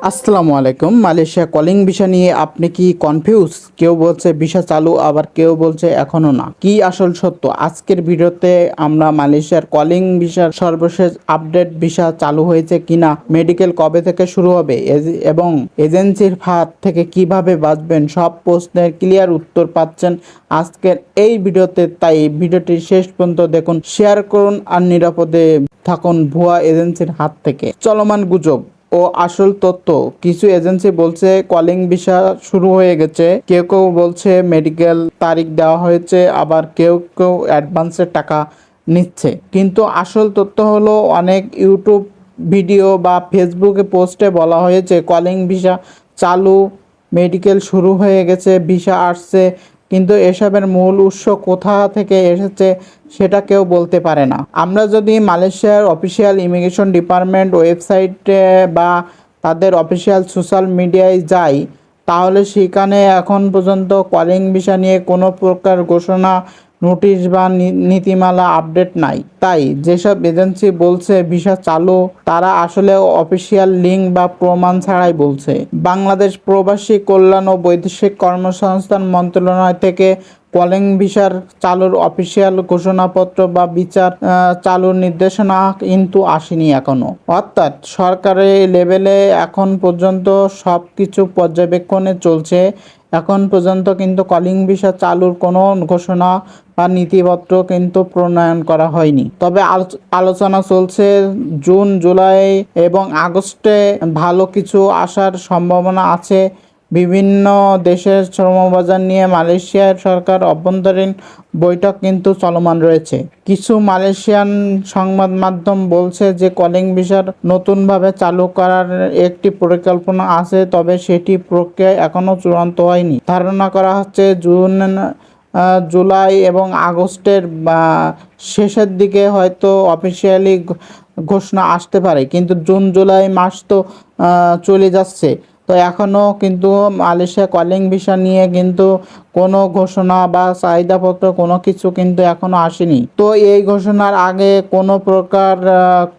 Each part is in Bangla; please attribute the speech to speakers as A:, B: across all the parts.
A: আসসালামু আলাইকুম। মালয়েশিয়া কলিং ভিসা নিয়ে আপনি কি কনফিউজ? কেউ বলছে ভিসা চালু, আবার কেউ বলছে এখনো না। কি আসল সত্য? আজকের ভিডিওতে আমরা মালয়েশিয়ার কলিং ভিসার সর্বশেষ আপডেট, ভিসা চালু হয়েছে কিনা, মেডিকেল কবে থেকে শুরু হবে এবং এজেন্সির ফাঁদ থেকে কিভাবে বাঁচবেন, সব প্রশ্নের ক্লিয়ার উত্তর পাচ্ছেন আজকের এই ভিডিওতে। তাই ভিডিওটি শেষ পর্যন্ত দেখুন, শেয়ার করুন আর নিরাপদে থাকুন ভুয়া এজেন্সির হাত থেকে। চলমান গুজব ও আসল তথ্য। কিছু এজেন্সি বলছে কলিং ভিসা শুরু হয়ে গেছে, কেউ কেউ বলছে মেডিকেল তারিখ দেওয়া হয়েছে, আবার কেউ কেউ অ্যাডভান্সের টাকা নিচ্ছে। কিন্তু আসল তথ্য হলো, অনেক ইউটিউব ভিডিও বা ফেসবুকে পোস্টে বলা হয়েছে কলিং ভিসা চালু, মেডিকেল শুরু হয়ে গেছে, ভিসা আসছে, কিন্তু এসবের মূল উৎস কোথা থেকে এসেছে সেটা কেউ বলতে পারে না। আমরা যদি মালয়েশিয়ার অফিসিয়াল ইমিগ্রেশন ডিপার্টমেন্ট ওয়েবসাইটে বা তাদের অফিসিয়াল সোশ্যাল মিডিয়ায় যাই, তাহলে সেখানে এখন পর্যন্ত কলিং ভিসা নিয়ে কোনো প্রকার ঘোষণা, নোটিশ বা নীতিমালা আপডেট নাই। তাই যেসব এজেন্সি বলছে ভিসা চালু, তারা আসলে অফিসিয়াল লিঙ্ক বা প্রমাণ ছাড়াই বলছে। বাংলাদেশ প্রবাসী কল্যাণ ও বৈদেশিক কর্মসংস্থান মন্ত্রণালয় থেকে কলিং ভিসার চালুর অফিসিয়াল ঘোষণাপত্র বা বিচার চালুর নির্দেশনা কিন্তু আসেনি এখনো। অর্থাৎ সরকারি লেভেলে এখন পর্যন্ত সব কিছু পর্যবেক্ষণে চলছে। এখন পর্যন্ত কিন্তু কলিং ভিসা চালুর কোনো ঘোষণা বা নীতিপত্র কিন্তু প্রণয়ন করা হয়নি। তবে আলোচনা চলছে জুন, জুলাই এবং আগস্টে ভালো কিছু আসার সম্ভাবনা আছে। বিভিন্ন দেশের শ্রমবাজার নিয়ে মালয়েশিয়ার সরকার অভ্যন্তরীণ বৈঠক কিন্তু চলমান রয়েছে। কিছু মালয়েশিয়ান সংবাদ মাধ্যম বলছে যে কলিং ভিসার নতুনভাবে চালু করার একটি পরিকল্পনা আছে, তবে সেটি প্রক্রিয়া এখনও চূড়ান্ত হয়নি। ধারণা করা হচ্ছে জুন, জুলাই এবং আগস্টের শেষের দিকে হয়তো অফিসিয়ালি ঘোষণা আসতে পারে, কিন্তু জুন জুলাই মাস তো চলে যাচ্ছে। তো এখনও কিন্তু মালয়েশিয়া কলিং ভিসা নিয়ে কিন্তু কোনো ঘোষণা বা চাহিদাপত্র কোনো কিছু কিন্তু এখনও আসেনি। তো এই ঘোষণার আগে কোনো প্রকার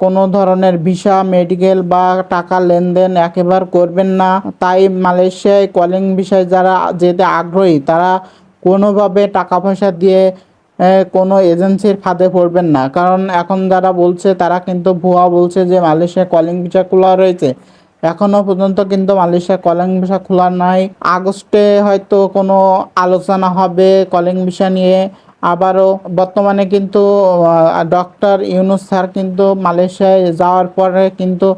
A: কোনো ধরনের ভিসা, মেডিকেল বা টাকা লেনদেন একেবারে করবেন না। তাই মালয়েশিয়ায় কলিং ভিসায় যারা যেতে আগ্রহী, তারা কোনোভাবে টাকা পয়সা দিয়ে কোনো এজেন্সির ফাঁদে পড়বেন না। কারণ এখন যারা বলছে তারা কিন্তু ভুয়া বলছে যে মালয়েশিয়া কলিং ভিসা খোলা রয়েছে। এখনও পর্যন্ত কিন্তু মালয়েশিয়া কলিং ভিসা খোলা নাই। আগস্টে হয়তো কোনো আলোচনা হবে কলিং ভিসা নিয়ে। আবারও বর্তমানে কিন্তু ডক্টর ইউনূস স্যার কিন্তু মালয়েশিয়ায় যাওয়ার পরে কিন্তু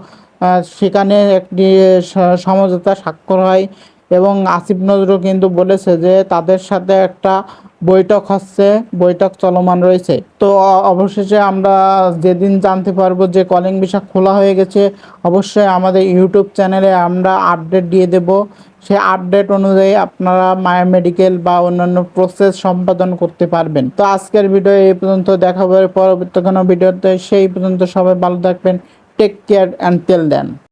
A: সেখানে একটি সমঝোতা স্বাক্ষর হয় এবং আসিফ নজরুল কিন্তু বলেছে যে তাদের সাথে একটা বৈঠক হচ্ছে, বৈঠক চলমান রয়েছে। তো অবশেষে আমরা যেদিন জানতে পারবো যে কলিং ভিসা খোলা হয়ে গেছে, অবশ্যই আমাদের ইউটিউব চ্যানেলে আমরা আপডেট দিয়ে দেব। সেই আপডেট অনুযায়ী আপনারা মায়ের মেডিকেল বা অন্যান্য প্রসেস সম্পাদন করতে পারবেন। তো আজকের ভিডিও এই পর্যন্ত, দেখা হবে পরবর্তী কোনো ভিডিওতে। সেই পর্যন্ত সবাই ভালো থাকবেন। টেক কেয়ার অ্যান্ড টেল দেন।